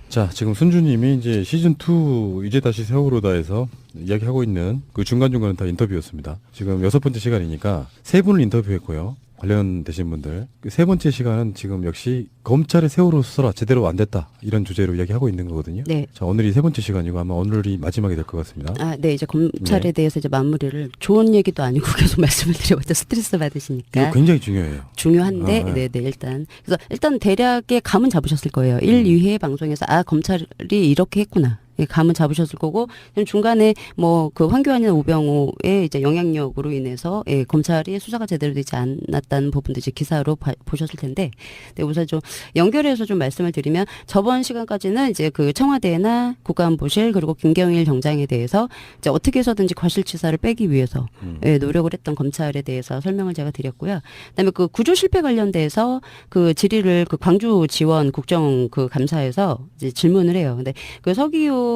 자, 지금 순주님이 이제 시즌2 이제 다시 세월호다에서 이야기하고 있는 그 중간중간은 다 인터뷰였습니다. 지금 6번째 시간이니까 3분을 인터뷰했고요. 관련되신 분들. 그 3번째 시간은 지금 역시 검찰의 세월호 수사가 제대로 안 됐다. 이런 주제로 이야기하고 있는 거거든요. 네. 자, 오늘이 3번째 시간이고 아마 오늘이 마지막이 될 것 같습니다. 아, 네. 이제 검찰에 네. 대해서 이제 마무리를 좋은 얘기도 아니고 계속 말씀을 드려봤자 스트레스 받으시니까. 이거 굉장히 중요해요. 중요한데, 네. 네, 일단. 그래서 일단 대략의 감은 잡으셨을 거예요. 1, 2회 방송에서 아, 검찰이 이렇게 했구나. 예, 감은 잡으셨을 거고, 중간에 뭐 그 황교안이나 우병우의 이제 영향력으로 인해서 예, 검찰이 수사가 제대로 되지 않았다는 부분도 이제 기사로 보셨을 텐데, 네, 우선 좀 연결해서 좀 말씀을 드리면 저번 시간까지는 이제 그 청와대나 국가안보실 그리고 김경일 정장에 대해서 이제 어떻게 해서든지 과실치사를 빼기 위해서 예, 노력을 했던 검찰에 대해서 설명을 제가 드렸고요. 그다음에 그 구조 실패 관련돼서 그 질의를 그 광주 지원 국정 그 감사에서 이제 질문을 해요. 근데 그 서기호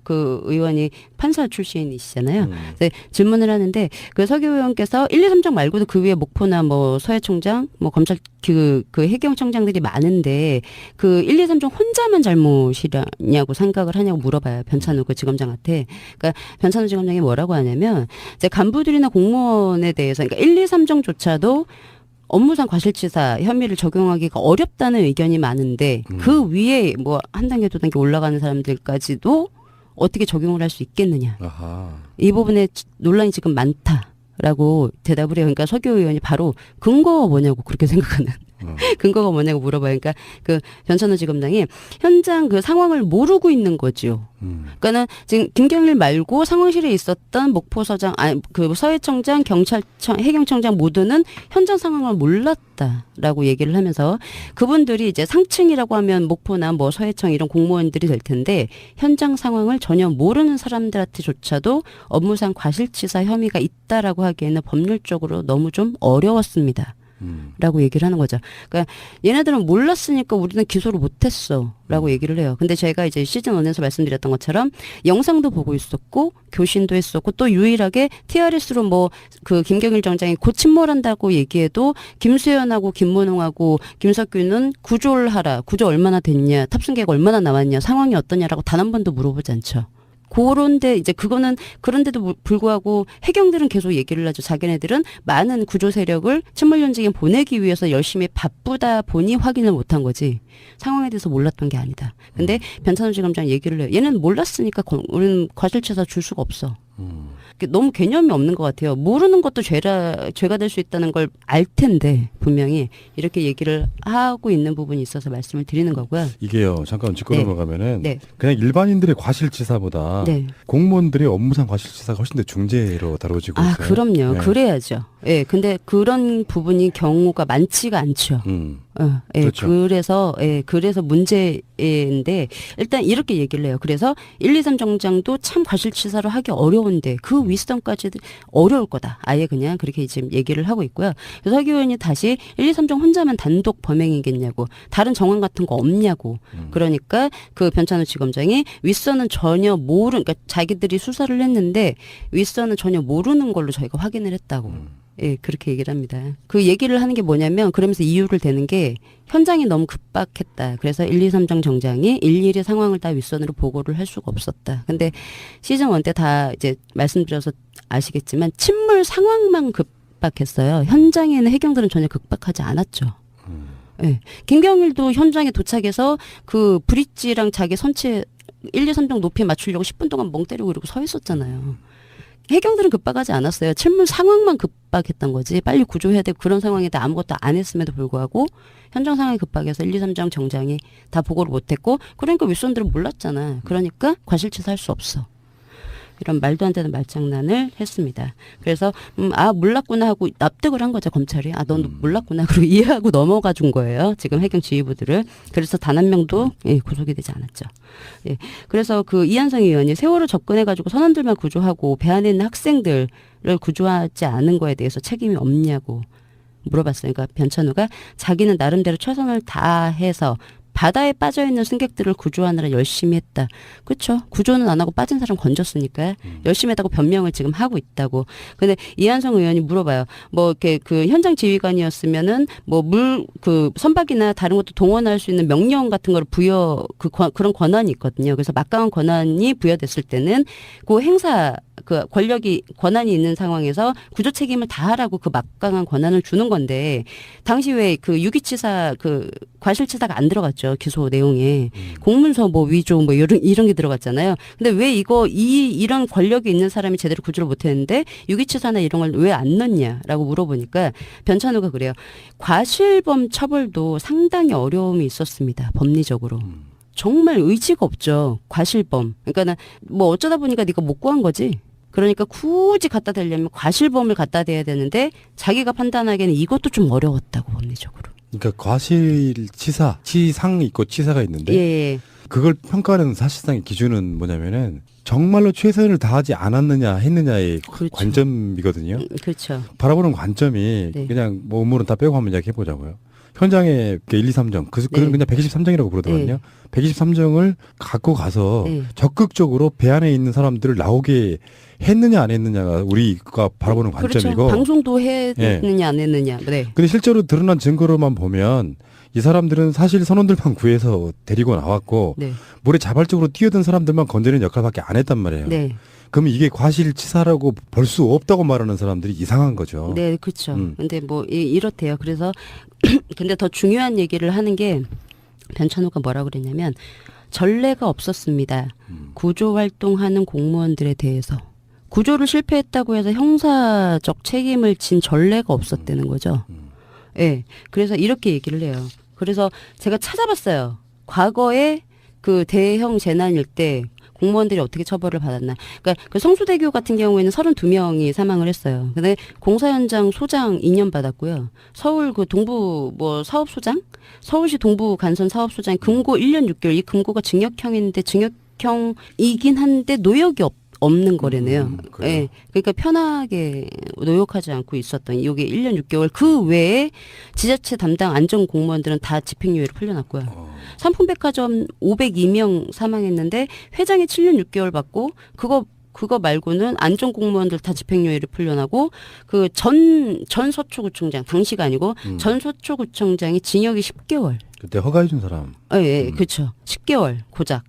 그 의원이 판사 출신이시잖아요. 그래서 질문을 하는데 그 서기호 의원께서 1, 2, 3장 말고도 그 위에 목포나 뭐 서해총장, 뭐 검찰 그 해경청장들이 많은데 그 1, 2, 3장 혼자만 잘못이냐고 생각을 하냐고 물어봐요. 변찬우 그 지검장한테. 그러니까 변찬우 지검장이 뭐라고 하냐면 이제 간부들이나 공무원에 대해서 그러니까 1, 2, 3정조차도 업무상 과실치사 혐의를 적용하기가 어렵다는 의견이 많은데 그 위에 뭐 한 단계 두 단계 올라가는 사람들까지도 어떻게 적용을 할 수 있겠느냐. 아하. 이 부분에 논란이 지금 많다라고 대답을 해요. 그러니까 서기호 의원이 바로 근거가 뭐냐고 그렇게 생각하는. 근거가 뭐냐고 물어봐요. 그러니까 그 변찬호 지검장이 현장 그 상황을 모르고 있는 거죠. 그러니까는 지금 김경일 말고 상황실에 있었던 목포서장, 아니 그 서해청장, 경찰청, 해경청장 모두는 현장 상황을 몰랐다라고 얘기를 하면서 그분들이 이제 상층이라고 하면 목포나 뭐 서해청 이런 공무원들이 될 텐데 현장 상황을 전혀 모르는 사람들한테조차도 업무상 과실치사 혐의가 있다라고 하기에는 법률적으로 너무 좀 어려웠습니다. 라고 얘기를 하는 거죠. 그러니까 얘네들은 몰랐으니까 우리는 기소를 못했어 라고 얘기를 해요. 근데 제가 이제 시즌 1에서 말씀드렸던 것처럼 영상도 보고 있었고 교신도 했었고 또 유일하게 TRS로 뭐 그 김경일 정장이 곧 침몰한다고 얘기해도 김수현하고 김문홍하고 김석규는 구조를 하라. 구조 얼마나 됐냐. 탑승객 얼마나 나왔냐. 상황이 어떠냐라고 단 한 번도 물어보지 않죠. 그런데 이제 그거는 그런데도 불구하고 해경들은 계속 얘기를 하죠. 자기네들은 많은 구조 세력을 침몰 현장에 보내기 위해서 열심히 바쁘다 보니 확인을 못한 거지. 상황에 대해서 몰랐던 게 아니다. 근데 변찬호 지검장 얘기를 해요. 얘는 몰랐으니까 우리는 과실치사 줄 수가 없어. 너무 개념이 없는 것 같아요. 모르는 것도 죄가 될 수 있다는 걸 알 텐데 분명히 이렇게 얘기를 하고 있는 부분이 있어서 말씀을 드리는 거고요. 이게요. 잠깐 짚고 네. 넘어가면은 네. 그냥 일반인들의 과실치사보다 네. 공무원들의 업무상 과실치사가 훨씬 더 중재로 다뤄지고 있어요. 아, 그럼요. 네. 그래야죠. 예, 근데 그런 부분이 경우가 많지가 않죠. 예, 그렇죠. 그래서 문제인데, 일단 이렇게 얘기를 해요. 그래서 1, 2, 3 정장도 참 과실치사를 하기 어려운데, 그 윗선까지 어려울 거다. 아예 그냥 그렇게 지금 얘기를 하고 있고요. 그래서 서기 의원이 다시 1, 2, 3정 혼자만 단독 범행이겠냐고, 다른 정황 같은 거 없냐고. 그러니까 그 변찬호 지검장이 윗선은 전혀 그러니까 자기들이 수사를 했는데, 윗선은 전혀 모르는 걸로 저희가 확인을 했다고. 예, 그렇게 얘기를 합니다. 그 얘기를 하는 게 뭐냐면 그러면서 이유를 대는 게 현장이 너무 급박했다. 그래서 1, 2, 3정 정장이 일일이 상황을 다 윗선으로 보고를 할 수가 없었다. 근데 시즌 1 때 다 이제 말씀드려서 아시겠지만 침몰 상황만 급박했어요. 현장에는 해경들은 전혀 급박하지 않았죠. 예. 김경일도 현장에 도착해서 그 브릿지랑 자기 선체 1, 2, 3정 높이 맞추려고 10분 동안 멍 때리고 이러고 서 있었잖아요. 해경들은 급박하지 않았어요. 침몰 상황만 급박했던 거지. 빨리 구조해야 되고 그런 상황에 대해 아무것도 안 했음에도 불구하고 현장 상황이 급박해서 1, 2, 3장 정장이 다 보고를 못했고 그러니까 윗선들은 몰랐잖아. 그러니까 과실치사 할 수 없어. 이런 말도 안 되는 말장난을 했습니다. 그래서 몰랐구나 하고 납득을 한 거죠. 검찰이. 넌 몰랐구나. 그리고 이해하고 넘어가 준 거예요. 지금 해경 지휘부들을. 그래서 단 한 명도 구속이 되지 않았죠. 예. 그래서 그 이한성 의원이 세월호 접근해가지고 선원들만 구조하고 배 안에 있는 학생들을 구조하지 않은 거에 대해서 책임이 없냐고 물어봤어요. 그러니까 변찬우가 자기는 나름대로 최선을 다해서 바다에 빠져 있는 승객들을 구조하느라 열심히 했다. 그렇죠. 구조는 안 하고 빠진 사람 건졌으니까 열심히 했다고 변명을 지금 하고 있다고. 근데 이한성 의원이 물어봐요. 뭐 이렇게 그 현장 지휘관이었으면은 뭐 그 선박이나 다른 것도 동원할 수 있는 명령 같은 걸 그런 권한이 있거든요. 그래서 막강한 권한이 부여됐을 때는 그 행사 그 권한이 있는 상황에서 구조 책임을 다하라고 그 막강한 권한을 주는 건데 당시 왜 그 유기치사 그 과실치사가 안 들어갔죠. 기소 내용에 공문서 뭐 위조 뭐 이런 게 들어갔잖아요. 근데 왜 이런 권력이 있는 사람이 제대로 구조를 못했는데 유기치사나 이런 걸 왜 안 넣냐라고 물어보니까 변찬우가 그래요. 과실범 처벌도 상당히 어려움이 있었습니다. 법리적으로. 정말 의지가 없죠. 과실범. 그러니까 뭐 어쩌다 보니까 네가 못 구한 거지. 그러니까 굳이 갖다 대려면 과실범을 갖다 대야 되는데 자기가 판단하기에는 이것도 좀 어려웠다고 법리적으로. 그러니까 과실치사, 치상 있고 치사가 있는데 예. 그걸 평가하는 사실상의 기준은 뭐냐면은 정말로 최선을 다하지 않았느냐 했느냐의 그렇죠. 관점이거든요. 그렇죠. 바라보는 관점이 네. 그냥 뭐 음모론 다 빼고 한번 이야기해 보자고요. 현장에 1, 2, 3정, 그건 네. 그냥 123정이라고 부르더군요. 네. 123정을 갖고 가서 네. 적극적으로 배 안에 있는 사람들을 나오게 했느냐 안 했느냐가 우리가 바라보는 관점이고. 그렇죠. 방송도 했느냐 안 했느냐. 네. 근데 실제로 드러난 증거로만 보면 이 사람들은 사실 선원들만 구해서 데리고 나왔고 네. 물에 자발적으로 뛰어든 사람들만 건드리는 역할밖에 안 했단 말이에요. 네. 그러면 이게 과실치사라고 볼 수 없다고 말하는 사람들이 이상한 거죠. 네, 그렇죠. 근데 뭐 이렇대요. 그래서 근데 더 중요한 얘기를 하는 게 변찬우가 뭐라고 그랬냐면 전례가 없었습니다. 구조 활동하는 공무원들에 대해서 구조를 실패했다고 해서 형사적 책임을 진 전례가 없었다는 거죠. 네, 그래서 이렇게 얘기를 해요. 그래서 제가 찾아봤어요. 과거에 그 대형 재난일 때 공무원들이 어떻게 처벌을 받았나. 그러니까 그 성수대교 같은 경우에는 32명이 사망을 했어요. 근데 공사 현장 소장 2년 받았고요. 서울 그 동부 뭐 사업소장? 서울시 동부 간선 사업소장 금고 1년 6개월. 이 금고가 징역형인데 징역형이긴 한데 노역이 없는 거래네요. 그래요? 예. 그러니까 편하게 노역하지 않고 있었던 이게 1년 6개월. 그 외에 지자체 담당 안전 공무원들은 다 집행유예로 풀려났고요. 삼풍백화점 502명 사망했는데 회장이 7년 6개월 받고 그거 말고는 안전 공무원들 다 집행유예를 풀려나고 그 전 서초구청장 당시가 아니고 전 서초구청장이 징역이 10개월. 그때 허가해 준 사람. 예, 그렇죠. 10개월 고작.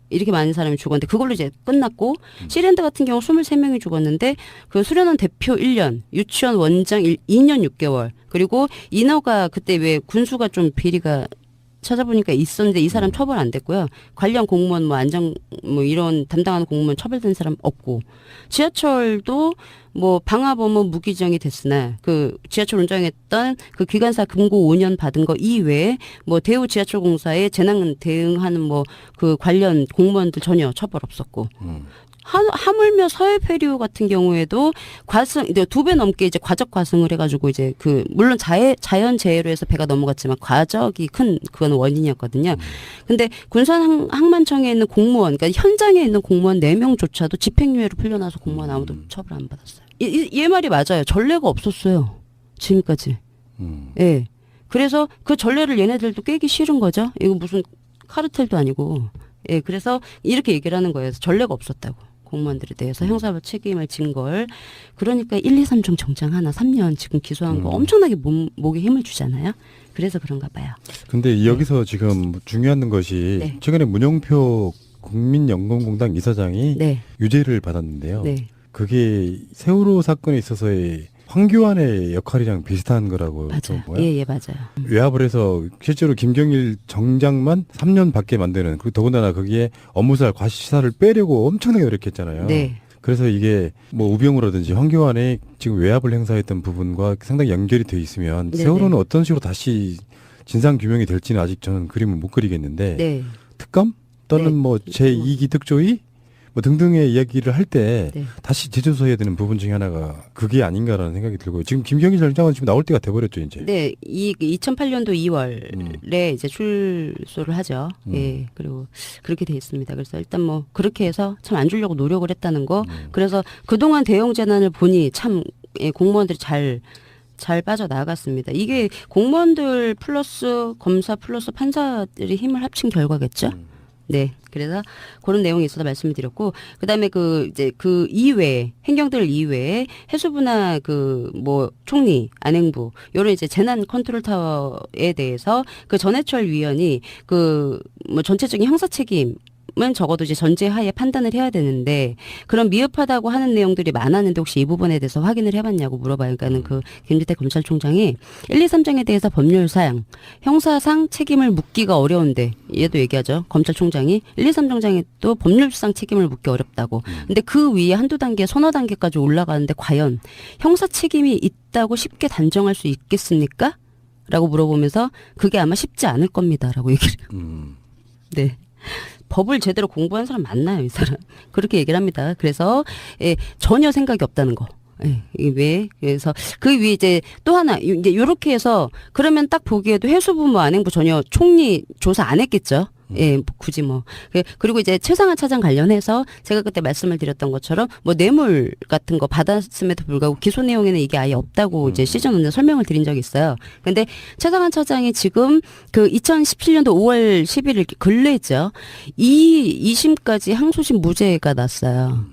이렇게 많은 사람이 죽었는데 그걸로 이제 끝났고 시랜드 같은 경우 23명이 죽었는데 그 수련원 대표 1년, 유치원 원장 2년 6개월 그리고 인허가 그때 왜 군수가 좀 비리가 찾아보니까 있었는데 이 사람 처벌 안 됐고요. 관련 공무원 뭐 안전 뭐 이런 담당하는 공무원 처벌된 사람 없고 지하철도 뭐 방화 업무 무기정이 됐으나 그 지하철 운전했던 그 기관사 금고 5년 받은 거 이외에 뭐 대우 지하철공사에 재난 대응하는 뭐 그 관련 공무원들 전혀 처벌 없었고 하물며 서해페리오 같은 경우에도 과승 2배 넘게 이제 과적 과승을 해가지고 이제 그 물론 자연 재해로 해서 배가 넘어갔지만 과적이 큰 그건 원인이었거든요. 근데 군산 항만청에 있는 공무원 그러니까 현장에 있는 공무원 4명조차도 집행유예로 풀려나서 공무원 아무도 처벌 안 받았어요. 얘 말이 맞아요. 전례가 없었어요. 지금까지. 예. 그래서 그 전례를 얘네들도 깨기 싫은 거죠. 이거 무슨 카르텔도 아니고. 예. 그래서 이렇게 얘기를 하는 거예요. 전례가 없었다고. 공무원들에 대해서 형사법 책임을 진 걸. 그러니까 1, 2, 3정 정장 하나 3년 지금 기소한 거 엄청나게 목에 힘을 주잖아요. 그래서 그런가 봐요. 근데 여기서 지금 중요한 것이 네. 최근에 문용표 국민연금공단 이사장이 네. 유죄를 받았는데요. 네. 그게 세월호 사건에 있어서의 황교안의 역할이랑 비슷한 거라고 좀 맞아요. 보여요. 예, 맞아요. 외압을 해서 실제로 김경일 정장만 3년 받게 만드는 그리고 더군다나 거기에 업무살 과시사를 빼려고 엄청나게 노력했잖아요. 네. 그래서 이게 뭐 우병우라든지 황교안의 지금 외압을 행사했던 부분과 상당히 연결이 돼 있으면 네네. 세월호는 어떤 식으로 다시 진상 규명이 될지는 아직 저는 그림을 못 그리겠는데 네. 특검 또는 네. 뭐 제2기 특조위 뭐 등등의 이야기를 할 때 네. 다시 재조사해야 되는 부분 중에 하나가 그게 아닌가라는 생각이 들고요. 지금 김경희 절장은 지금 나올 때가 돼버렸죠 이제. 네, 2008년도 2월에 이제 출소를 하죠. 예, 그리고 그렇게 돼 있습니다. 그래서 일단 뭐 그렇게 해서 참 안 주려고 노력을 했다는 거. 그래서 그동안 대형 재난을 보니 참 공무원들이 잘 잘 빠져나갔습니다. 이게 공무원들 플러스 검사 플러스 판사들이 힘을 합친 결과겠죠. 네. 그래서 그런 내용이 있어서 말씀을 드렸고, 그 다음에 이제 그 이외에, 행정들 이외에 해수부나 뭐 총리, 안행부, 요런 이제 재난 컨트롤 타워에 대해서 그 전해철 위원이 뭐 전체적인 형사 책임, 은 적어도 이제 전제하에 판단을 해야 되는데 그런 미흡하다고 하는 내용들이 많았는데 혹시 이 부분에 대해서 확인을 해봤냐고 물어봐요. 그러니까는 김기태 검찰총장이 1, 2, 3장에 대해서 법률상 형사상 책임을 묻기가 어려운데 얘도 얘기하죠. 검찰총장이 1, 2, 3장에 또 법률상 책임을 묻기 어렵다고. 근데 그 위에 한두 단계 선너 단계까지 올라가는데 과연 형사 책임이 있다고 쉽게 단정할 수 있겠습니까? 라고 물어보면서 그게 아마 쉽지 않을 겁니다라고 얘기를 해요. 네. 법을 제대로 공부한 사람 맞나요, 이 사람? 그렇게 얘기를 합니다. 그래서 전혀 생각이 없다는 거. 이게 왜? 그래서 그 위에 이제 또 하나 이제 요렇게 해서 그러면 딱 보기에도 해수부 뭐 안행부 전혀 총리 조사 안 했겠죠. 예, 굳이 뭐. 그리고 이제 최상화 차장 관련해서 제가 그때 말씀을 드렸던 것처럼 뭐 뇌물 같은 거 받았음에도 불구하고 기소 내용에는 이게 아예 없다고 이제 시즌 1에 설명을 드린 적이 있어요. 근데 최상화 차장이 지금 2017년도 5월 11일 근래죠. 2심까지 항소심 무죄가 났어요.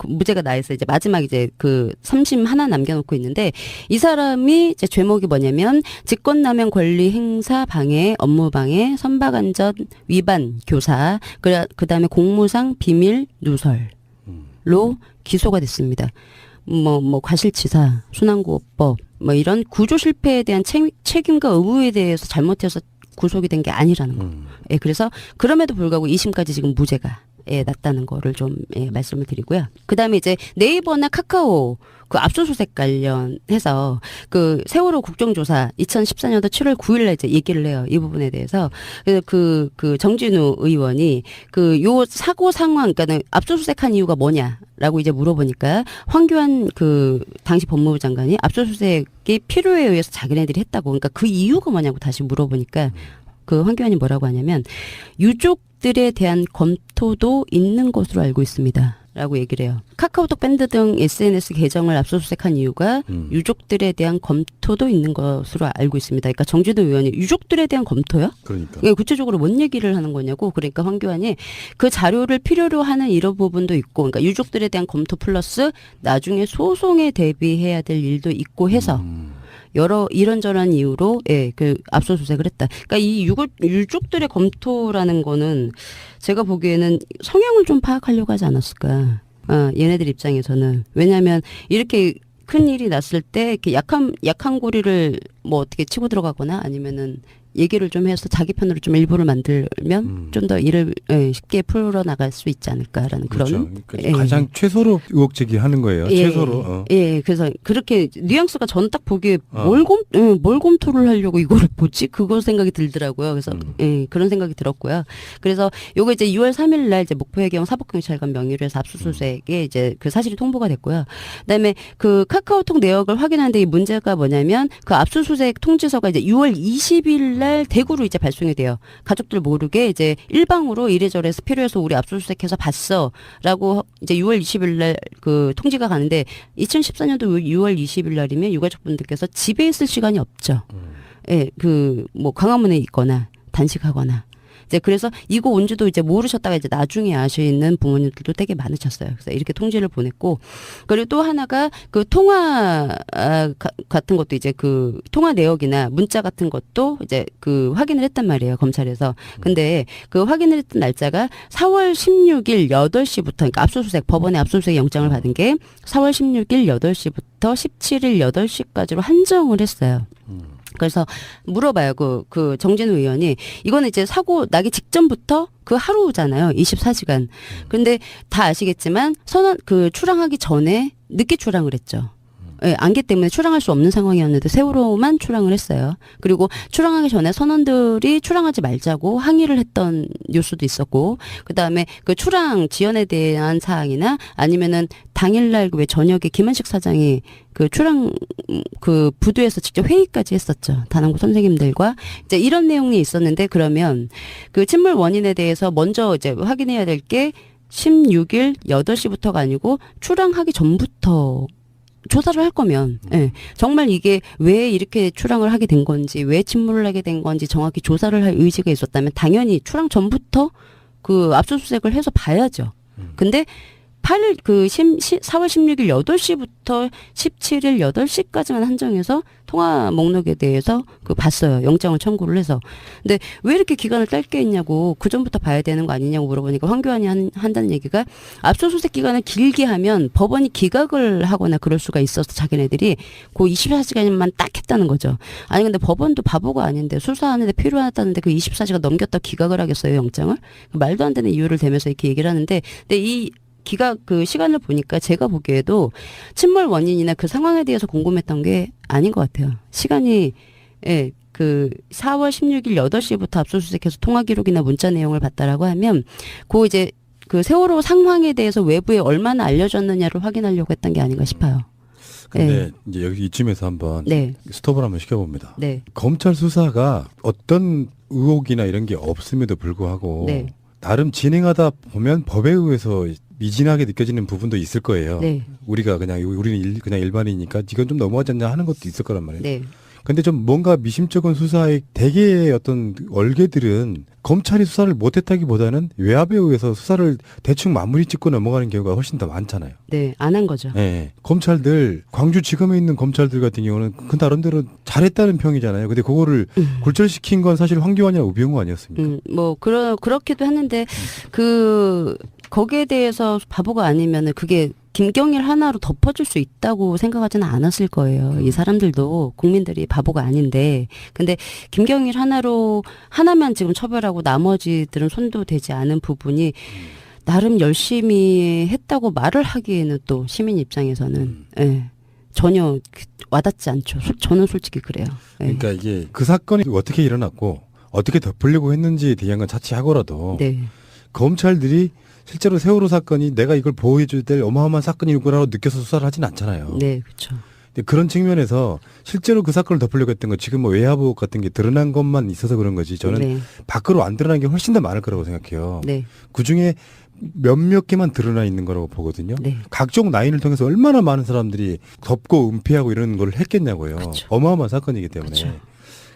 무죄가 나 있어요. 이제 마지막 이제 3심 하나 남겨놓고 있는데 이 사람이 이제 죄목이 뭐냐면 직권남용 권리 행사 방해, 업무 방해, 선박안전 위반 교사, 그다음에 공무상 비밀 누설로 기소가 됐습니다. 뭐 과실치사, 순환구호법, 뭐 이런 구조 실패에 대한 책임과 의무에 대해서 잘못해서 구속이 된 게 아니라는 거. 예, 그래서 그럼에도 불구하고 2심까지 지금 무죄가 났다는 거를 좀 말씀을 드리고요. 그다음에 이제 네이버나 카카오 압수수색 관련해서 세월호 국정조사 2014년도 7월 9일에 이제 얘기를 해요. 이 부분에 대해서 정진우 의원이 요 사고 상황, 그러니까 압수수색한 이유가 뭐냐라고 이제 물어보니까 황교안 당시 법무부 장관이 압수수색이 필요에 의해서 자기네들이 했다고. 그러니까 그 이유가 뭐냐고 다시 물어보니까 황교안이 뭐라고 하냐면 유족들에 대한 검토도 있는 것으로 알고 있습니다. 라고 얘기를 해요. 카카오톡 밴드 등 SNS 계정을 압수수색한 이유가 유족들에 대한 검토도 있는 것으로 알고 있습니다. 그러니까 정진우 의원이 유족들에 대한 검토요? 그러니까. 구체적으로 뭔 얘기를 하는 거냐고. 그러니까 황교안이 그 자료를 필요로 하는 이런 부분도 있고, 그러니까 유족들에 대한 검토 플러스 나중에 소송에 대비해야 될 일도 있고 해서 여러 이런저런 이유로 압수수색을 했다. 그러니까 이 유족들의 검토라는 거는 제가 보기에는 성향을 좀 파악하려고 하지 않았을까. 얘네들 입장에서는. 왜냐하면 이렇게 큰 일이 났을 때 이렇게 약한 고리를 뭐 어떻게 치고 들어가거나 아니면은 얘기를 좀 해서 자기 편으로 좀 일부를 만들면 좀 더 일을 쉽게 풀어나갈 수 있지 않을까라는 그렇죠. 그런. 가장 최소로 의혹 제기하는 거예요. 최소로. 그래서 그렇게 뉘앙스가 전 딱 보기에 뭘 검토를 하려고 이거를 보지? 그거 생각이 들더라고요. 그래서 그런 생각이 들었고요. 그래서 요거 이제 6월 3일 날 이제 목포해경 사법경찰관 명의로 해서 압수수색에 이제 사실이 통보가 됐고요. 그다음에 카카오톡 내역을 확인하는데 이 문제가 뭐냐면 압수수색 통지서가 이제 6월 20일 날 대구로 이제 발송이 돼요. 가족들 모르게 이제 일방으로 이래저래 필요해서 우리 압수수색해서 봤어라고 이제 6월 20일 날 통지가 가는데 2014년도 6월 20일 날이면 유가족분들께서 집에 있을 시간이 없죠. 뭐 광화문에 있거나 단식하거나. 이제 그래서 이거 온지도 이제 모르셨다가 이제 나중에 아시는 부모님들도 되게 많으셨어요. 그래서 이렇게 통지를 보냈고, 그리고 또 하나가 통화 같은 것도 이제 통화 내역이나 문자 같은 것도 이제 확인을 했단 말이에요, 검찰에서. 근데 확인을 했던 날짜가 4월 16일 8시부터, 그러니까 법원에 압수수색 영장을 받은 게 4월 16일 8시부터 17일 8시까지로 한정을 했어요. 그래서 물어봐요. 정진우 의원이 이거는 이제 사고 나기 직전부터 하루잖아요. 24시간. 근데 다 아시겠지만 출항하기 전에 늦게 출항을 했죠. 안개 때문에 출항할 수 없는 상황이었는데 세월호만 출항을 했어요. 그리고 출항하기 전에 선원들이 출항하지 말자고 항의를 했던 뉴스도 있었고, 그다음에 출항 지연에 대한 사항이나 아니면은 당일날 왜 저녁에 김한식 사장이 출항 부두에서 직접 회의까지 했었죠. 단원고 선생님들과 이제 이런 내용이 있었는데, 그러면 침몰 원인에 대해서 먼저 이제 확인해야 될 게 16일 8시부터가 아니고 출항하기 전부터 조사를 할 거면 예, 정말 이게 왜 이렇게 출항을 하게 된 건지 왜 침몰을 하게 된 건지 정확히 조사를 할 의지가 있었다면 당연히 출항 전부터 그 압수수색을 해서 봐야죠. 근데 4월 16일 8시부터 17일 8시까지만 한정해서 통화 목록에 대해서 그 봤어요. 영장을 청구를 해서. 근데 왜 이렇게 기간을 짧게 했냐고 그 전부터 봐야 되는 거 아니냐고 물어보니까 황교안이 한다는 얘기가 압수수색 기간을 길게 하면 법원이 기각을 하거나 그럴 수가 있어서 자기네들이 그 24시간만 딱 했다는 거죠. 아니 근데 법원도 바보가 아닌데 수사하는데 필요하다는데 그 24시간 넘겼다 기각을 하겠어요, 영장을? 말도 안 되는 이유를 대면서 이렇게 얘기를 하는데 근데 이 기각 그 시간을 보니까 제가 보기에도 침몰 원인이나 그 상황에 대해서 궁금했던 게 아닌 것 같아요. 시간이 예, 그 4월 16일 8시부터 압수수색해서 통화 기록이나 문자 내용을 봤다라고 하면 그 이제 그 세월호 상황에 대해서 외부에 얼마나 알려졌느냐를 확인하려고 했던 게 아닌가 싶어요. 근데 이제 여기 이쯤에서 한번 네. 스톱을 한번 시켜봅니다. 네. 검찰 수사가 어떤 의혹이나 이런 게 없음에도 불구하고 네. 나름 진행하다 보면 법에 의해서 미진하게 느껴지는 부분도 있을 거예요. 네. 우리가 우리는 그냥 일반이니까 이건 좀 넘어가지 않냐 하는 것도 있을 거란 말이에요. 네. 근데 좀 뭔가 미심쩍은 수사의 대개의 어떤 얼개들은 검찰이 수사를 못했다기보다는 외압에 의해서 수사를 대충 마무리 짓고 넘어가는 경우가 훨씬 더 많잖아요. 네. 안 한 거죠. 네. 검찰들 광주지검에 있는 검찰들 같은 경우는 그 나름대로 잘했다는 평이잖아요. 근데 그거를 굴절시킨 건 사실 황교안이나 우병우 아니었습니까? 뭐 그렇기도 했는데 거기에 대해서 바보가 아니면은 그게 김경일 하나로 덮어줄 수 있다고 생각하지는 않았을 거예요. 이 사람들도 국민들이 바보가 아닌데. 근데 김경일 하나만 지금 처벌하고 나머지들은 손도 대지 않은 부분이 나름 열심히 했다고 말을 하기에는 또 시민 입장에서는 예, 전혀 와닿지 않죠. 저는 솔직히 그래요. 예. 그러니까 이게 그 사건이 어떻게 일어났고 어떻게 덮으려고 했는지에 대한 건 차치하고라도 네. 검찰들이 실제로 세월호 사건이 내가 이걸 보호해줘야 될 어마어마한 사건이구나라고 느껴서 수사를 하진 않잖아요. 네, 그렇죠. 근데 그런 측면에서 실제로 그 사건을 덮으려고 했던 거 지금 뭐 외압 의혹 같은 게 드러난 것만 있어서 그런 거지 저는 네. 밖으로 안 드러난 게 훨씬 더 많을 거라고 생각해요. 네. 그중에 몇몇 개만 드러나 있는 거라고 보거든요. 네. 각종 라인을 통해서 얼마나 많은 사람들이 덮고 은폐하고 이런 걸 했겠냐고요. 그쵸. 어마어마한 사건이기 때문에. 그쵸.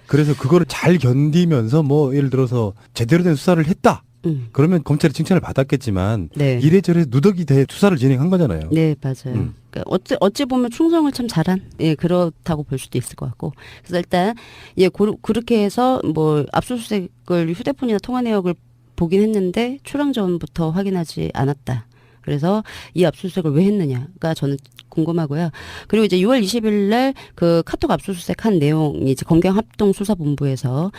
그래서 그거를 잘 견디면서 뭐 예를 들어서 제대로 된 수사를 했다. 그러면 검찰이 칭찬을 받았겠지만 네. 이래저래 누더기 대 수사를 진행한 거잖아요. 네, 맞아요. 그러니까 어찌 보면 충성을 참 잘한, 예, 그렇다고 볼 수도 있을 것 같고. 그래서 일단, 예, 그렇게 해서 뭐 압수수색을 휴대폰이나 통화 내역을 보긴 했는데 출항 전부터 확인하지 않았다. 그래서 이 압수수색을 왜 했느냐가 저는 궁금하고요. 그리고 이제 6월 20일 날 그 카톡 압수수색 한 내용이 이제 검경합동수사본부에서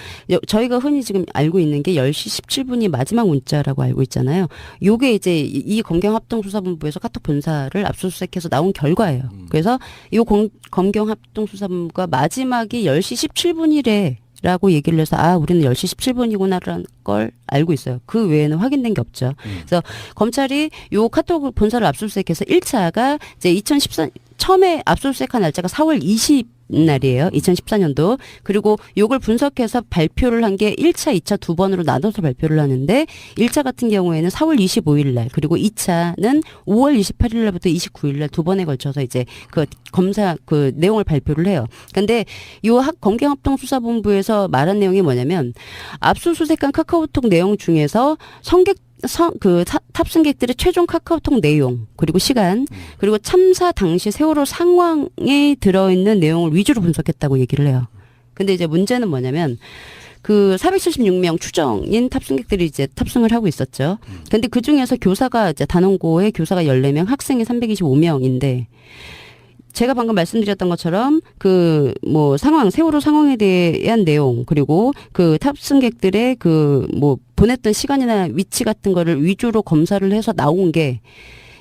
저희가 흔히 지금 알고 있는 게 10시 17분이 마지막 문자라고 알고 있잖아요. 요게 이제 이 검경합동수사본부에서 카톡 본사를 압수수색해서 나온 결과예요. 그래서 이 검경합동수사본부가 마지막이 10시 17분이래. 라고 얘기를 해서 우리는 10시 17분이구나라는 걸 알고 있어요. 그 외에는 확인된 게 없죠. 그래서 검찰이 요 카톡 본사를 압수수색해서 1차가 이제 처음에 압수수색한 날짜가 4월 20 날이에요. 2014년도. 그리고 요걸 분석해서 발표를 한 게 1차, 2차 두 번으로 나눠서 발표를 하는데 1차 같은 경우에는 4월 25일 날 그리고 2차는 5월 28일 날부터 29일 날 두 번에 걸쳐서 이제 그 검사 그 내용을 발표를 해요. 근데 요 검경합동수사본부에서 말한 내용이 뭐냐면 압수수색한 카카오톡 내용 중에서 탑승객들의 최종 카카오톡 내용, 그리고 시간, 그리고 참사 당시 세월호 상황에 들어있는 내용을 위주로 분석했다고 얘기를 해요. 근데 이제 문제는 뭐냐면, 그 476명 추정인 탑승객들이 이제 탑승을 하고 있었죠. 근데 그 중에서 교사가 이제 단원고에 교사가 14명, 학생이 325명인데, 제가 방금 말씀드렸던 것처럼 세월호 상황에 대한 내용 그리고 그 탑승객들의 보냈던 시간이나 위치 같은 거를 위주로 검사를 해서 나온 게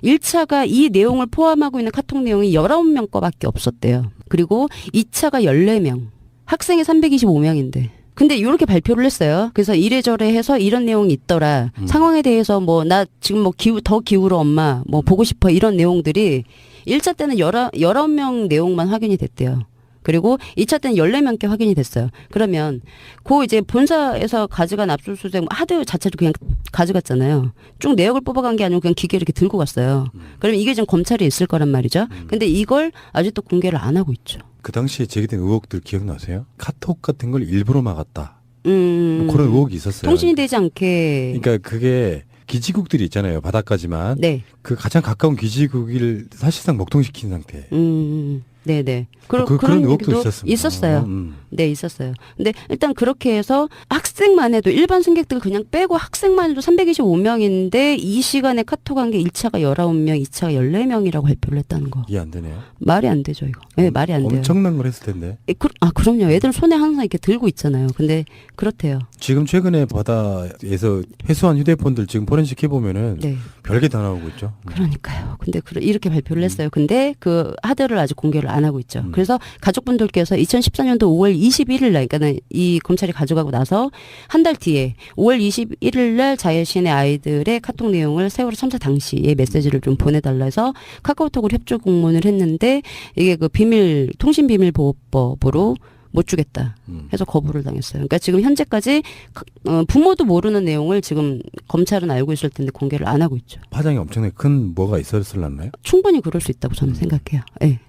1차가 이 내용을 포함하고 있는 카톡 내용이 19명 거밖에 없었대요. 그리고 2차가 14명, 학생이 325명인데. 근데 이렇게 발표를 했어요. 그래서 이래저래 해서 이런 내용이 있더라. 상황에 대해서 나 지금 더 기울어 엄마 보고 싶어 이런 내용들이 1차 때는 19명 내용만 확인이 됐대요. 그리고 2차 때는 14명께 확인이 됐어요. 그러면 그 이제 본사에서 가져간 압수수색 하드 자체를 그냥 가져갔잖아요. 쭉 내역을 뽑아간 게 아니고 그냥 기계 이렇게 들고 갔어요. 그러면 이게 지금 검찰에 있을 거란 말이죠. 근데 이걸 아직도 공개를 안 하고 있죠. 그 당시에 제기된 의혹들 기억나세요? 카톡 같은 걸 일부러 막았다. 뭐 음. 그런 의혹이 있었어요. 통신이 되지 않게. 그러니까 그게 기지국들이 있잖아요. 바닷가지만 네. 그 가장 가까운 기지국을 사실상 먹통시킨 상태. 네네. 그런 의혹도 얘기도 있었습니다. 있었어요. 네, 있었어요. 근데 일단 그렇게 해서 학생만 해도 일반 승객들 그냥 빼고 학생만 해도 325명인데 이 시간에 카톡한 게 1차가 19명, 2차가 14명이라고 발표를 했다는 거. 이해 안 되네요. 말이 안 되죠, 이거. 네, 말이 안 돼요. 엄청난 걸 했을 텐데. 그럼요. 애들 손에 항상 이렇게 들고 있잖아요. 근데 그렇대요. 지금 최근에 바다에서 회수한 휴대폰들 지금 포렌식 해보면은 네. 별게 다 나오고 있죠. 그러니까요. 근데 이렇게 발표를 했어요. 근데 그 하드를 아직 공개를 안 하고 있죠. 그래서 가족분들께서 2014년도 5월 21일 날, 그러니까 이 검찰이 가져가고 나서 한 달 뒤에 5월 21일 날 자신의 아이들의 카톡 내용을 세월호 참사 당시의 메시지를 좀 보내달라 해서 카카오톡으로 협조 공문을 했는데 이게 그 통신비밀보호법으로 못 주겠다 해서 거부를 당했어요. 그러니까 지금 현재까지 부모도 모르는 내용을 지금 검찰은 알고 있을 텐데 공개를 안 하고 있죠. 파장이 엄청나게 큰 뭐가 있었을랐나요? 충분히 그럴 수 있다고 저는 생각해요. 예.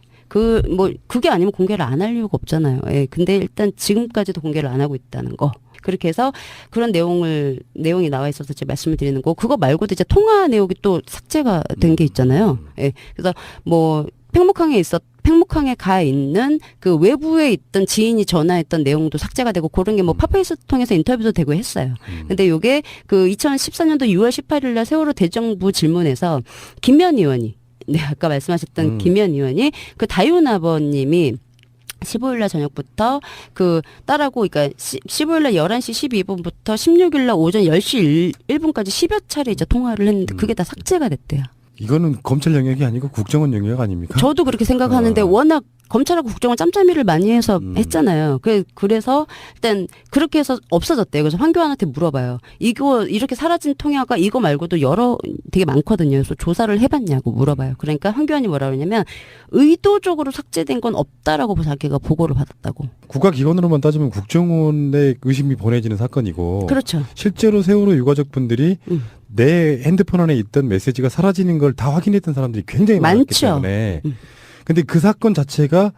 그게 아니면 공개를 안 할 이유가 없잖아요. 예. 근데 일단 지금까지도 공개를 안 하고 있다는 거. 그렇게 해서 그런 내용이 나와 있어서 제가 말씀을 드리는 거. 그거 말고도 이제 통화 내용이 또 삭제가 된 게 있잖아요. 예. 그래서 뭐 팽목항에 가 있는 그 외부에 있던 지인이 전화했던 내용도 삭제가 되고 그런 게 뭐 팝페이스 통해서 인터뷰도 되고 했어요. 근데 요게 그 2014년도 6월 18일 날 세월호 대정부 질문에서 김면 의원이 네, 아까 말씀하셨던 김면 의원이 그 다윤 아버님이 15일 날 저녁부터 그 딸하고 그러니까 15일 날 11시 12분부터 16일 날 오전 10시 1분까지 10여 차례 이제 통화를 했는데 그게 다 삭제가 됐대요. 이거는 검찰 영역이 아니고 국정원 영역 아닙니까? 저도 그렇게 생각하는데 워낙 검찰하고 국정원 짬짬이를 많이 해서 했잖아요. 그래서 일단 그렇게 해서 없어졌대요. 그래서 황교안한테 물어봐요. 이거 이렇게 사라진 통화가 이거 말고도 되게 많거든요. 그래서 조사를 해봤냐고 물어봐요. 그러니까 황교안이 뭐라 그러냐면 의도적으로 삭제된 건 없다라고 자기가 보고를 받았다고. 국가기관으로만 따지면 국정원에 의심이 보내지는 사건이고 그렇죠. 실제로 세월호 유가족분들이 내 핸드폰 안에 있던 메시지가 사라지는 걸 다 확인했던 사람들이 굉장히 많았기 많죠. 때문에 근데 그 사건 자체가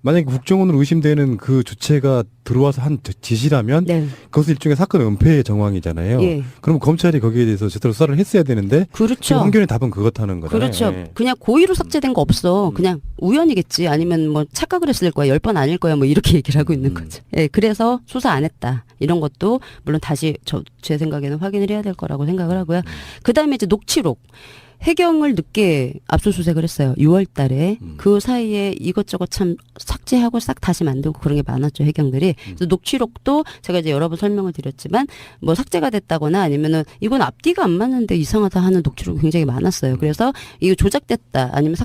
만약에 국정원으로 의심되는 그 주체가 들어와서 한 짓이라면 네. 그것은 일종의 사건 은폐의 정황이잖아요. 예. 그럼 검찰이 거기에 대해서 제대로 수사를 했어야 되는데 그렇죠. 지금 황교안의 답은 그렇다는 거잖아요. 그렇죠. 예. 그냥 고의로 삭제된 거 없어. 그냥 우연이겠지. 아니면 뭐 착각을 했을 거야. 10번 아닐 거야. 뭐 이렇게 얘기를 하고 있는 거죠. 예, 그래서 수사 안 했다. 이런 것도 물론 다시 제 생각에는 확인을 해야 될 거라고 생각을 하고요. 그다음에 이제 녹취록. 해경을 늦게 압수수색을 했어요. 6월 달에. 그 사이에 이것저것 참 삭제하고 싹 다시 만들고 그런 게 많았죠. 해경들이. 그래서 녹취록도 제가 이제 여러 번 설명을 드렸지만 뭐 삭제가 됐다거나 아니면은 이건 앞뒤가 안 맞는데 이상하다 하는 녹취록이 굉장히 많았어요. 그래서 이거 조작됐다 아니면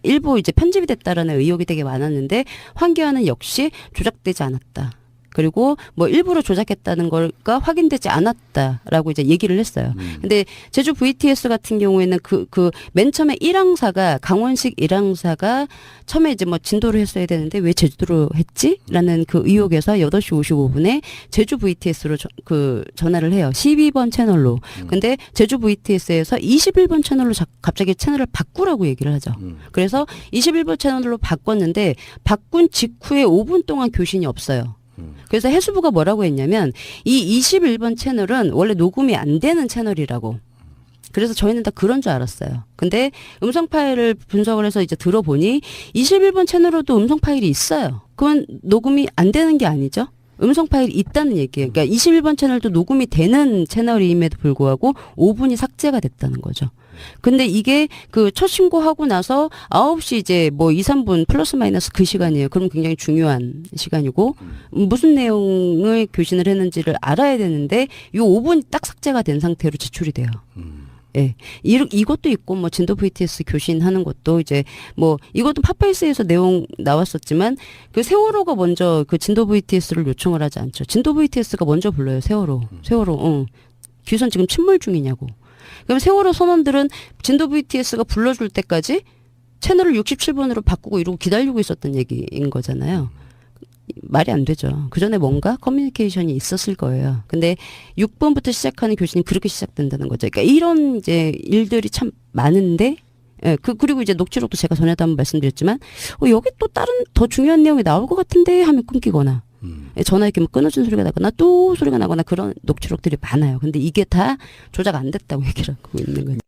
일부 이제 편집이 됐다라는 의혹이 되게 많았는데 황교안은 역시 조작되지 않았다. 그리고 뭐 일부러 조작했다는 걸가 확인되지 않았다라고 이제 얘기를 했어요. 근데 제주 VTS 같은 경우에는 맨 처음에 강원식 1항사가 처음에 이제 뭐 진도를 했어야 되는데 왜 제주도로 했지? 라는 그 의혹에서 8시 55분에 제주 VTS로 전화를 해요. 12번 채널로. 근데 제주 VTS에서 21번 채널로 갑자기 채널을 바꾸라고 얘기를 하죠. 그래서 21번 채널로 바꿨는데 바꾼 직후에 5분 동안 교신이 없어요. 그래서 해수부가 뭐라고 했냐면 이 21번 채널은 원래 녹음이 안 되는 채널이라고. 그래서 저희는 다 그런 줄 알았어요. 근데 음성 파일을 분석을 해서 이제 들어보니 21번 채널로도 음성 파일이 있어요. 그건 녹음이 안 되는 게 아니죠. 음성 파일이 있다는 얘기예요. 그러니까 21번 채널도 녹음이 되는 채널임에도 불구하고 5분이 삭제가 됐다는 거죠. 근데 이게 그 첫 신고하고 나서 9시 이제 뭐 2, 3분 플러스 마이너스 그 시간이에요. 그럼 굉장히 중요한 시간이고 무슨 내용을 교신을 했는지를 알아야 되는데 이 5분이 딱 삭제가 된 상태로 제출이 돼요. 예. 이것도 있고, 뭐, 진도 VTS 교신하는 것도 이제, 뭐, 이것도 팝페이스에서 내용 나왔었지만, 그 세월호가 먼저 그 진도 VTS를 요청을 하지 않죠. 진도 VTS가 먼저 불러요, 세월호. 귀선 지금 침몰 중이냐고. 그럼 세월호 선원들은 진도 VTS가 불러줄 때까지 채널을 67번으로 바꾸고 이러고 기다리고 있었던 얘기인 거잖아요. 말이 안 되죠. 그 전에 뭔가 커뮤니케이션이 있었을 거예요. 근데 6번부터 시작하는 교신이 그렇게 시작된다는 거죠. 그러니까 이런 이제 일들이 참 많은데, 예, 그리고 이제 녹취록도 제가 전에도 한번 말씀드렸지만, 여기 또 다른 더 중요한 내용이 나올 것 같은데 하면 끊기거나, 예, 전화 이렇게 뭐 끊어진 소리가 나거나 또 소리가 나거나 그런 녹취록들이 많아요. 근데 이게 다 조작 안 됐다고 얘기를 하고 있는 거죠.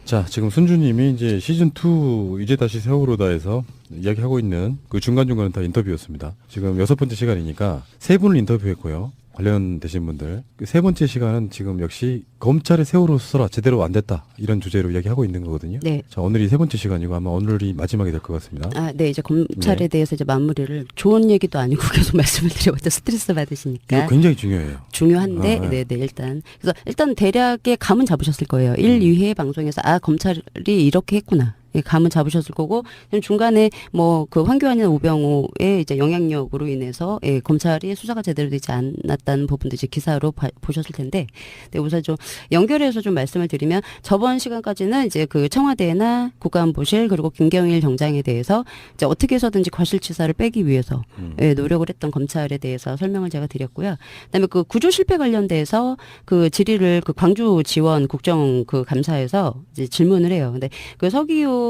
자, 지금 순주님이 이제 시즌2 이제 다시 세월호다에서 이야기하고 있는 그 중간중간은 다 인터뷰였습니다. 지금 6번째 시간이니까 3분을 인터뷰했고요. 관련되신 분들. 그 3번째 시간은 지금 역시 검찰의 세월호 수사가 제대로 안 됐다. 이런 주제로 이야기하고 있는 거거든요. 네. 자, 오늘이 3번째 시간이고 아마 오늘이 마지막이 될 것 같습니다. 아, 네. 이제 검찰에 네. 대해서 이제 마무리를 좋은 얘기도 아니고 계속 말씀을 드려봤자 스트레스 받으시니까. 이거 굉장히 중요해요. 중요한데, 네. 네, 일단. 그래서 일단 대략의 감은 잡으셨을 거예요. 1, 2회 방송에서, 검찰이 이렇게 했구나. 예, 감은 잡으셨을 거고, 중간에 뭐, 그 황교안이나 우병우의 이제 영향력으로 인해서, 예, 검찰이 수사가 제대로 되지 않았다는 부분도 이제 기사로 보셨을 텐데, 네, 우선 좀 연결해서 좀 말씀을 드리면, 저번 시간까지는 이제 그 청와대나 국가안보실, 그리고 김경일 정장에 대해서 이제 어떻게 해서든지 과실치사를 빼기 위해서, 예, 노력을 했던 검찰에 대해서 설명을 제가 드렸고요. 그다음에 그 구조 실패 관련돼서 그 질의를 그 광주 지원 국정 그 감사에서 이제 질문을 해요. 근데 그 서기호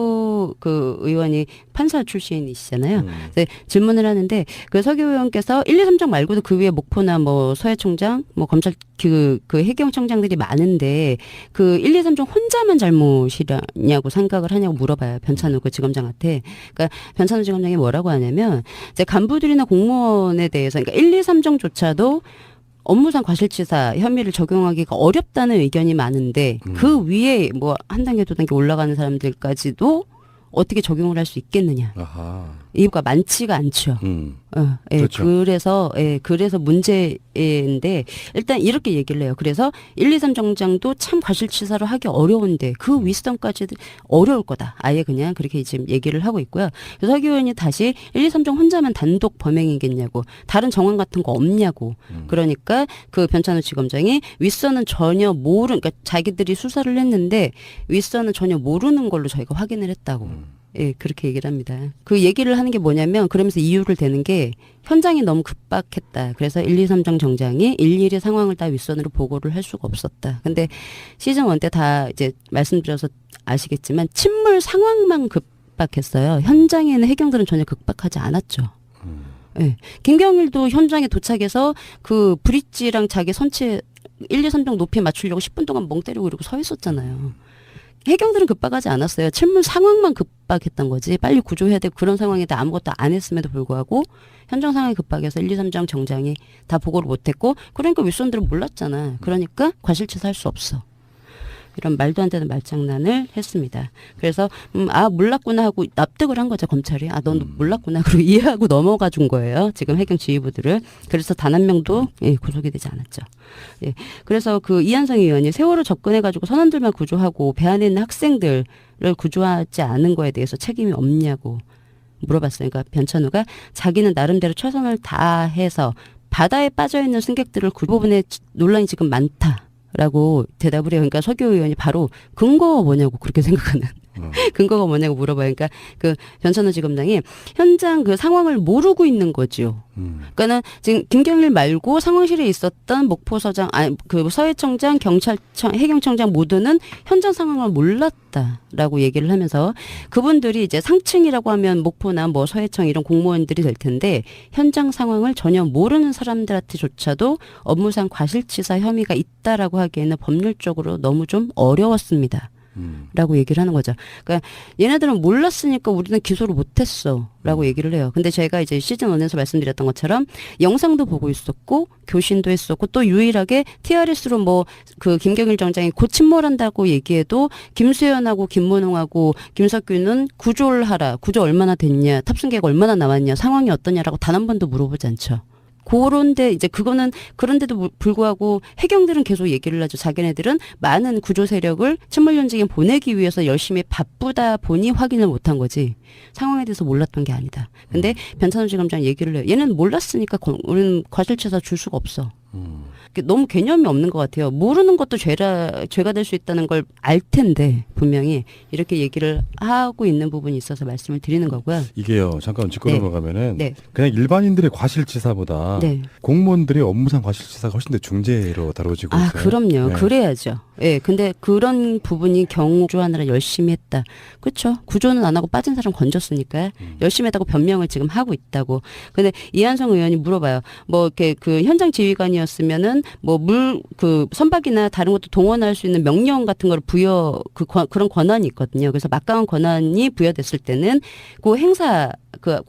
그 의원이 판사 출신이시잖아요. 그래서 질문을 하는데 그 서기호 의원께서 1, 2, 3정 말고도 그 위에 목포나 뭐 서해청장, 뭐 검찰 그 해경청장들이 많은데 그 1, 2, 3정 혼자만 잘못이냐고 생각을 하냐고 물어봐요. 변찬우 그 지검장한테. 그러니까 변찬우 지검장이 뭐라고 하냐면 이제 간부들이나 공무원에 대해서 그러니까 1, 2, 3정조차도 업무상 과실치사 혐의를 적용하기가 어렵다는 의견이 많은데 그 위에 뭐 한 단계 두 단계 올라가는 사람들까지도 어떻게 적용을 할 수 있겠느냐. 아하. 이유가 많지가 않죠. 예, 그렇죠. 그래서 문제인데 일단 이렇게 얘기를 해요. 그래서 1, 2, 3 정장도 참 과실치사를 하기 어려운데 그 윗선까지 어려울 거다. 아예 그냥 그렇게 지금 얘기를 하고 있고요. 그래서 서기 의원이 다시 1, 2, 3정 혼자만 단독 범행이겠냐고 다른 정황 같은 거 없냐고. 그러니까 그 변찬우 지검장이 윗선은 전혀 그러니까 자기들이 수사를 했는데 윗선은 전혀 모르는 걸로 저희가 확인을 했다고. 예, 그렇게 얘기를 합니다. 그 얘기를 하는 게 뭐냐면 그러면서 이유를 대는 게 현장이 너무 급박했다. 그래서 1, 2, 3정 정장이 일일이 상황을 다 윗선으로 보고를 할 수가 없었다. 근데 시즌 1 때 다 이제 말씀드려서 아시겠지만 침몰 상황만 급박했어요. 현장에는 해경들은 전혀 급박하지 않았죠. 예. 김경일도 현장에 도착해서 그 브릿지랑 자기 선체 1, 2, 3정 높이 맞추려고 10분 동안 멍 때리고 이러고 서 있었잖아요. 해경들은 급박하지 않았어요. 침몰 상황만 급박했던 거지. 빨리 구조해야 되고 그런 상황인데 아무것도 안 했음에도 불구하고 현장 상황이 급박해서 1, 2, 3정 정장이 다 보고를 못했고 그러니까 윗선들은 몰랐잖아. 그러니까 과실치사 할 수 없어. 이런 말도 안 되는 말장난을 했습니다. 그래서 몰랐구나 하고 납득을 한 거죠. 검찰이. 넌 몰랐구나. 그리고 이해하고 넘어가 준 거예요. 지금 해경 지휘부들을. 그래서 단 한 명도 구속이 되지 않았죠. 예. 그래서 그 이한성 의원이 세월호 접근해가지고 선원들만 구조하고 배 안에 있는 학생들을 구조하지 않은 거에 대해서 책임이 없냐고 물어봤어요. 그러니까 변찬우가 자기는 나름대로 최선을 다해서 바다에 빠져있는 승객들을 그 부분에 논란이 지금 많다. 라고 대답을 해요. 그러니까 서기호 의원이 바로 근거가 뭐냐고 그렇게 생각하는. 근거가 뭐냐고 물어봐요. 그러니까 그 변찬우 지검장이 현장 그 상황을 모르고 있는 거죠. 그러니까는 지금 김경일 말고 상황실에 있었던 목포서장, 그 서해청장, 경찰청, 해경청장 모두는 현장 상황을 몰랐다라고 얘기를 하면서 그분들이 이제 상층이라고 하면 목포나 뭐 서해청 이런 공무원들이 될 텐데 현장 상황을 전혀 모르는 사람들한테조차도 업무상 과실치사 혐의가 있다라고 하기에는 법률적으로 너무 좀 어려웠습니다. 라고 얘기를 하는 거죠. 그러니까 얘네들은 몰랐으니까 우리는 기소를 못했어. 라고 얘기를 해요. 근데 제가 이제 시즌 1에서 말씀드렸던 것처럼 영상도 보고 있었고 교신도 했었고 또 유일하게 TRS로 뭐 그 김경일 정장이 곧 침몰한다고 얘기해도 김수현하고 김문홍하고 김석규는 구조를 하라. 구조 얼마나 됐냐. 탑승객 얼마나 남았냐. 상황이 어떠냐라고 단 한 번도 물어보지 않죠. 그런데 이제 그거는 그런데도 불구하고 해경들은 계속 얘기를 하죠. 자기네들은 많은 구조 세력을 침몰 현장에 보내기 위해서 열심히 바쁘다 보니 확인을 못한 거지. 상황에 대해서 몰랐던 게 아니다. 근데 변찬우 지검장 얘기를 해요. 얘는 몰랐으니까 우리는 과실치사 줄 수가 없어. 너무 개념이 없는 것 같아요. 모르는 것도 죄가 될 수 있다는 걸 알 텐데 분명히 이렇게 얘기를 하고 있는 부분이 있어서 말씀을 드리는 거고요. 이게요. 잠깐 짚고 네. 넘어가면은 네. 그냥 일반인들의 과실치사보다 네. 공무원들의 업무상 과실치사가 훨씬 더 중재로 다뤄지고 있어요. 그럼요. 네. 그래야죠. 예, 근데 그런 부분이 경주하느라 열심히 했다. 그렇죠. 구조는 안 하고 빠진 사람 건졌으니까 열심히 했다고 변명을 지금 하고 있다고. 근데 이한성 의원이 물어봐요. 뭐 이렇게 그 현장 지휘관이었으면은 뭐 그 선박이나 다른 것도 동원할 수 있는 명령 같은 걸 그런 권한이 있거든요. 그래서 막강한 권한이 부여됐을 때는 그 행사 그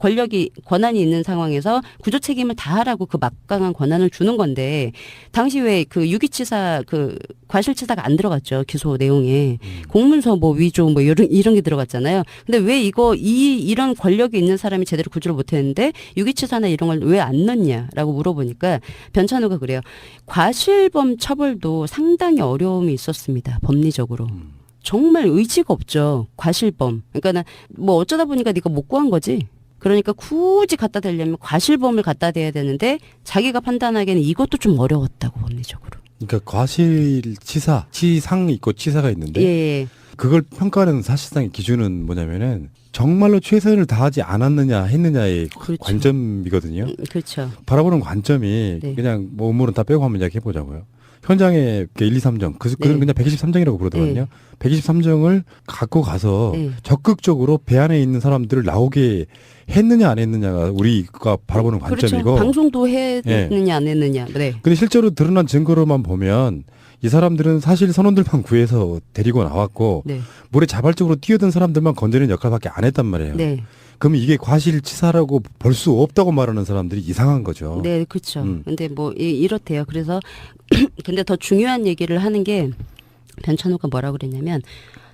권한이 있는 상황에서 구조 책임을 다하라고 그 막강한 권한을 주는 건데 당시 왜 그 유기치사 그 과실치사가 안 들어갔죠. 기소 내용에. 공문서 뭐 위조 뭐 이런 게 들어갔잖아요. 근데 왜 이런 권력이 있는 사람이 제대로 구조를 못 했는데 유기치사나 이런 걸 왜 안 넣냐라고 물어보니까 변찬호가 그래요. 과실범 처벌도 상당히 어려움이 있었습니다. 법리적으로. 정말 의지가 없죠. 과실범. 그러니까 뭐 어쩌다 보니까 네가 못 구한 거지. 그러니까 굳이 갖다 대려면 과실범을 갖다 대야 되는데 자기가 판단하기에는 이것도 좀 어려웠다고 법리적으로. 그러니까 과실치사, 치상 있고 치사가 있는데 예. 그걸 평가하는 사실상의 기준은 뭐냐면은 정말로 최선을 다하지 않았느냐 했느냐의 그렇죠. 관점이거든요. 그렇죠. 바라보는 관점이 네. 그냥 뭐 음모론 다 빼고 한번 이야기해보자고요. 현장에 1, 2, 3정, 그건 네. 그냥 123정이라고 부르더만요. 123정을 갖고 가서 네. 적극적으로 배 안에 있는 사람들을 나오게 했느냐 안 했느냐가 우리가 바라보는 관점이고. 그렇죠. 방송도 했느냐 안 했느냐. 네. 근데 실제로 드러난 증거로만 보면 이 사람들은 사실 선원들만 구해서 데리고 나왔고 네. 물에 자발적으로 뛰어든 사람들만 건드리는 역할밖에 안 했단 말이에요. 네. 그러면 이게 과실치사라고 볼 수 없다고 말하는 사람들이 이상한 거죠. 네, 그렇죠. 근데 뭐 이렇대요. 그래서 근데 더 중요한 얘기를 하는 게 변찬호가 뭐라고 그랬냐면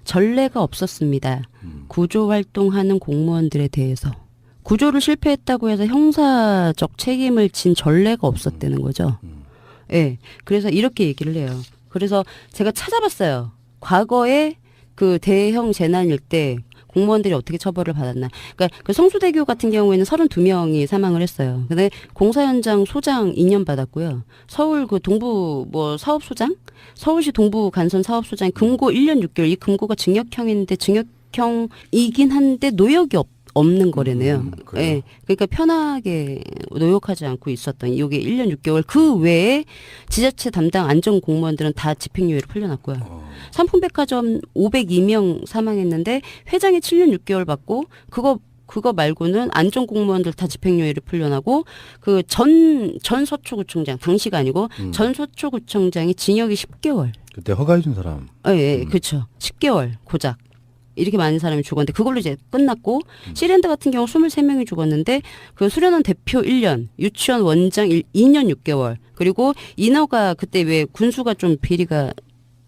전례가 없었습니다. 구조 활동하는 공무원들에 대해서 구조를 실패했다고 해서 형사적 책임을 진 전례가 없었다는 거죠. 예. 그래서 이렇게 얘기를 해요. 그래서 제가 찾아봤어요. 과거에 그 대형 재난일 때 공무원들이 어떻게 처벌을 받았나. 그러니까 그 성수대교 같은 경우에는 32명이 사망을 했어요. 근데 공사 현장 소장 2년 받았고요. 서울 그 동부 뭐 사업소장? 서울시 동부 간선 사업소장 금고 1년 6개월. 이 금고가 징역형인데 징역형이긴 한데 노역이 없는 거래네요. 그래요? 예. 그러니까 편하게 노역하지 않고 있었던 이게 1년 6개월. 그 외에 지자체 담당 안전 공무원들은 다 집행유예를 풀려났고요. 삼풍백화점 502명 사망했는데 회장이 7년 6개월 받고 그거 말고는 안전 공무원들 다 집행유예를 풀려나고 그 전 서초구청장 당시가 아니고 전 서초구청장이 징역이 10개월. 그때 허가해준 사람. 예, 그렇죠. 10개월 고작. 이렇게 많은 사람이 죽었는데 그걸로 이제 끝났고 시랜드 같은 경우 23명이 죽었는데 그 수련원 대표 1년, 유치원 원장 2년 6개월 그리고 인허가 그때 왜 군수가 좀 비리가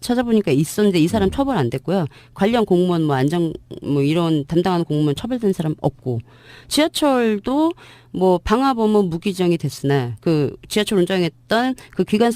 찾아보니까 있었는데 이 사람 처벌 안 됐고요. 관련 공무원 뭐 안전 뭐 이런 담당하는 공무원 처벌된 사람 없고 지하철도 뭐 방화범은 무기정이 됐으나 그 지하철 운전했던 그 기관사